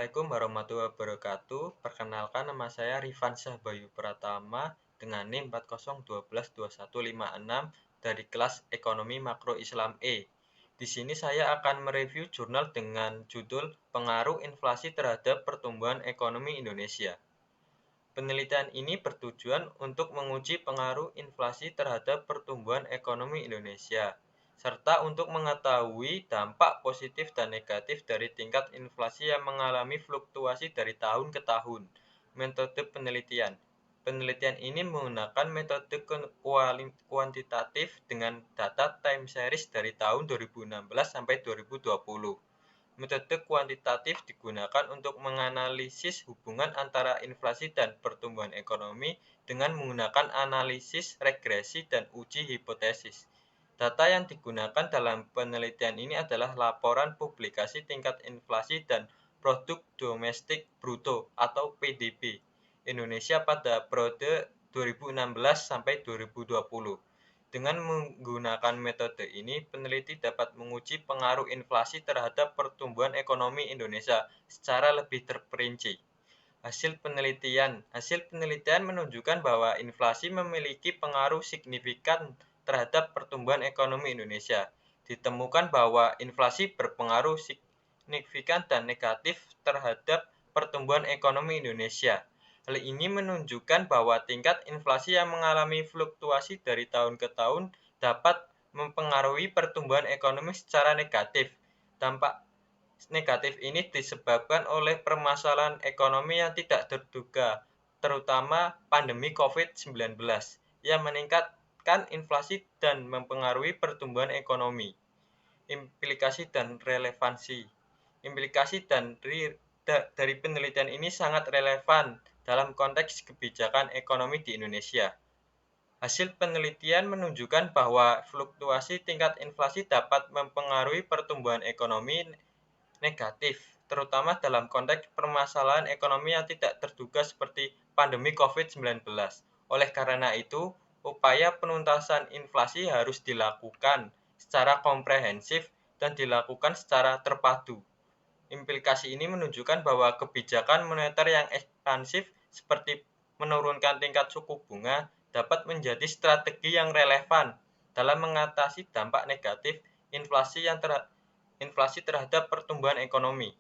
Assalamualaikum warahmatullahi wabarakatuh. Perkenalkan, nama saya Rifansyah Bayu Pratama dengan NIM 4012156 dari kelas Ekonomi Makro Islam E. Di sini saya akan mereview jurnal dengan judul Pengaruh Inflasi Terhadap Pertumbuhan Ekonomi Indonesia. Penelitian ini bertujuan untuk menguji pengaruh inflasi terhadap pertumbuhan ekonomi Indonesia, serta untuk mengetahui dampak positif dan negatif dari tingkat inflasi yang mengalami fluktuasi dari tahun ke tahun. Metode penelitian. Penelitian ini menggunakan metode kuantitatif dengan data time series dari tahun 2016 sampai 2020. Metode kuantitatif digunakan untuk menganalisis hubungan antara inflasi dan pertumbuhan ekonomi dengan menggunakan analisis regresi dan uji hipotesis. Data yang digunakan dalam penelitian ini adalah laporan publikasi tingkat inflasi dan produk domestik bruto atau PDB Indonesia pada periode 2016 sampai 2020. Dengan menggunakan metode ini, peneliti dapat menguji pengaruh inflasi terhadap pertumbuhan ekonomi Indonesia secara lebih terperinci. Hasil penelitian menunjukkan bahwa inflasi memiliki pengaruh signifikan terhadap pertumbuhan ekonomi Indonesia. Ditemukan bahwa inflasi berpengaruh signifikan dan negatif terhadap pertumbuhan ekonomi Indonesia. Hal ini menunjukkan bahwa tingkat inflasi yang mengalami fluktuasi dari tahun ke tahun dapat mempengaruhi pertumbuhan ekonomi secara negatif. Dampak negatif ini disebabkan oleh permasalahan ekonomi yang tidak terduga, terutama pandemi COVID-19, yang meningkatkan inflasi dan mempengaruhi pertumbuhan ekonomi. Implikasi dan relevansi. Implikasi dari penelitian ini sangat relevan dalam konteks kebijakan ekonomi di Indonesia. Hasil penelitian menunjukkan bahwa fluktuasi tingkat inflasi dapat mempengaruhi pertumbuhan ekonomi negatif, terutama dalam konteks permasalahan ekonomi yang tidak terduga seperti pandemi COVID-19. Oleh karena itu, upaya penuntasan inflasi harus dilakukan secara komprehensif dan dilakukan secara terpadu. Implikasi ini menunjukkan bahwa kebijakan moneter yang ekspansif seperti menurunkan tingkat suku bunga dapat menjadi strategi yang relevan dalam mengatasi dampak negatif inflasi terhadap pertumbuhan ekonomi.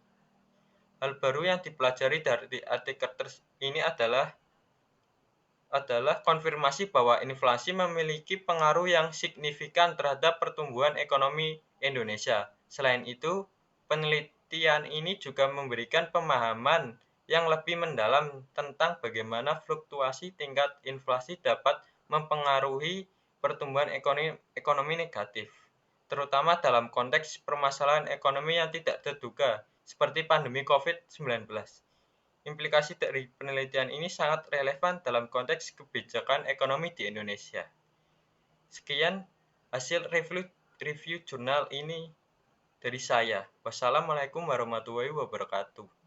Hal baru yang dipelajari dari artikel ini adalah konfirmasi bahwa inflasi memiliki pengaruh yang signifikan terhadap pertumbuhan ekonomi Indonesia. Selain itu, penelitian ini juga memberikan pemahaman yang lebih mendalam tentang bagaimana fluktuasi tingkat inflasi dapat mempengaruhi pertumbuhan ekonomi negatif, terutama dalam konteks permasalahan ekonomi yang tidak terduga, seperti pandemi COVID-19. Implikasi dari penelitian ini sangat relevan dalam konteks kebijakan ekonomi di Indonesia. Sekian hasil review jurnal ini dari saya. Wassalamualaikum warahmatullahi wabarakatuh.